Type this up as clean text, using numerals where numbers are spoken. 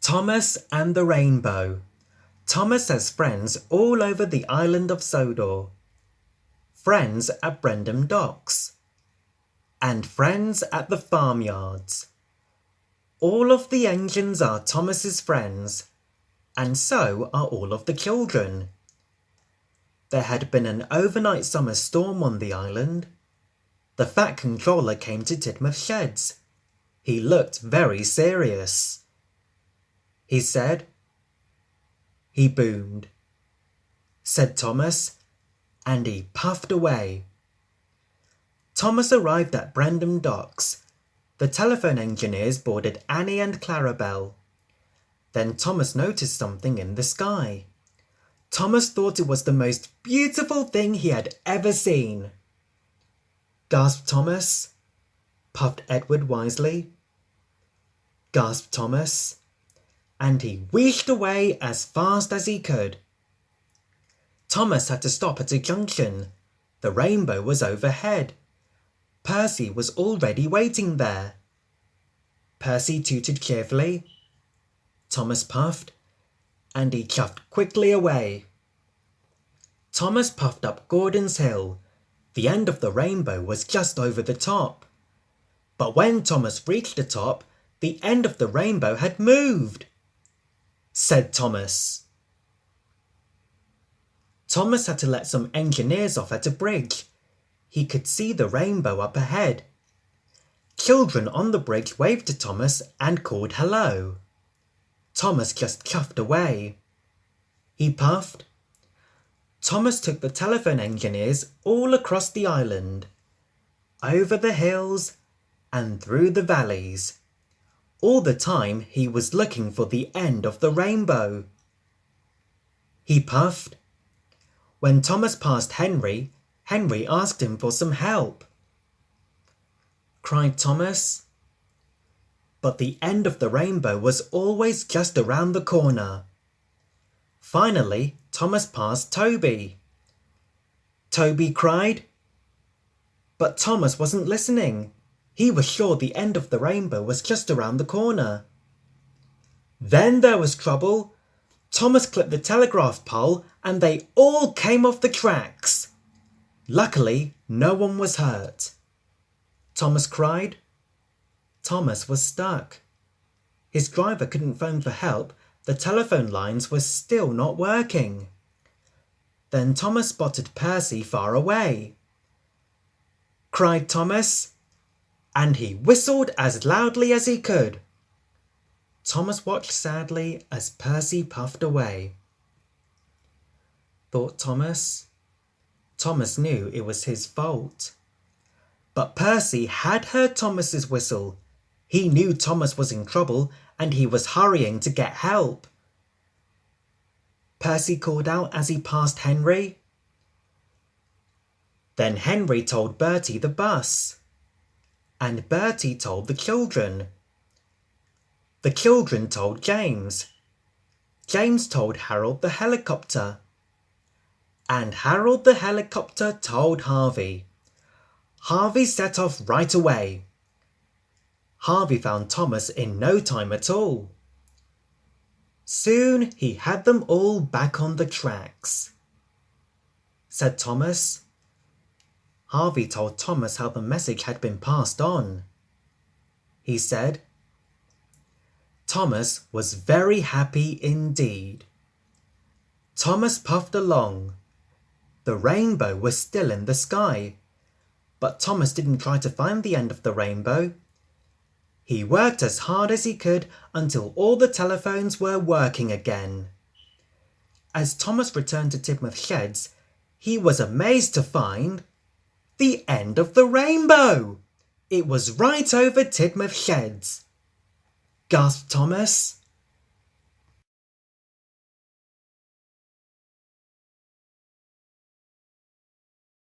Thomas and the Rainbow. Thomas has friends all over the island of Sodor. Friends at Brendam Docks. And friends at the farmyards. All of the engines are Thomas's friends, and so are all of the children. There had been an overnight summer storm on the island. The Fat Controller came to Tidmouth Sheds. He looked very serious. He said, he boomed, said Thomas, and he puffed away. Thomas arrived at Brendam Docks. The telephone engineers boarded Annie and Clarabelle. Then Thomas noticed something in the sky. Thomas thought it was the most beautiful thing he had ever seen. Gasped Thomas. Puffed Edward wisely. Gasped Thomas. And he wheeled away as fast as he could. Thomas had to stop at a junction. The rainbow was overhead. Percy was already waiting there. Percy tooted cheerfully. Thomas puffed, and he chuffed quickly away. Thomas puffed up Gordon's Hill. The end of the rainbow was just over the top. But when Thomas reached the top, the end of the rainbow had moved, said Thomas. Thomas had to let some engineers off at a bridge. He could see the rainbow up ahead. Children on the bridge waved to Thomas and called hello. Thomas just chuffed away. He puffed. Thomas took the telephone engineers all across the island, over the hills and through the valleys. All the time he was looking for the end of the rainbow. He puffed. When Thomas passed Henry, Henry asked him for some help. Cried Thomas. But the end of the rainbow was always just around the corner. Finally, Thomas passed Toby. Toby cried. But Thomas wasn't listening. He was sure the end of the rainbow was just around the corner. Then there was trouble. Thomas clipped the telegraph pole and they all came off the tracks. Luckily, no one was hurt. Thomas cried. Thomas was stuck. His driver couldn't phone for help. The telephone lines were still not working. Then Thomas spotted Percy far away. Cried Thomas, and he whistled as loudly as he could. Thomas watched sadly as Percy puffed away. Thought Thomas. Thomas knew it was his fault. But Percy had heard Thomas's whistle. He knew Thomas was in trouble and he was hurrying to get help. Percy called out as he passed Henry. Then Henry told Bertie the bus. And Bertie told the children. The children told James. James told Harold the helicopter. And Harold the helicopter told Harvey. Harvey set off right away. Harvey found Thomas in no time at all. Soon he had them all back on the tracks, said Thomas. Harvey told Thomas how the message had been passed on. He said, Thomas was very happy indeed. Thomas puffed along. The rainbow was still in the sky, but Thomas didn't try to find the end of the rainbow. He worked as hard as he could until all the telephones were working again. As Thomas returned to Tidmouth Sheds, he was amazed to find the end of the rainbow. It was right over Tidmouth Sheds. Gasped Thomas.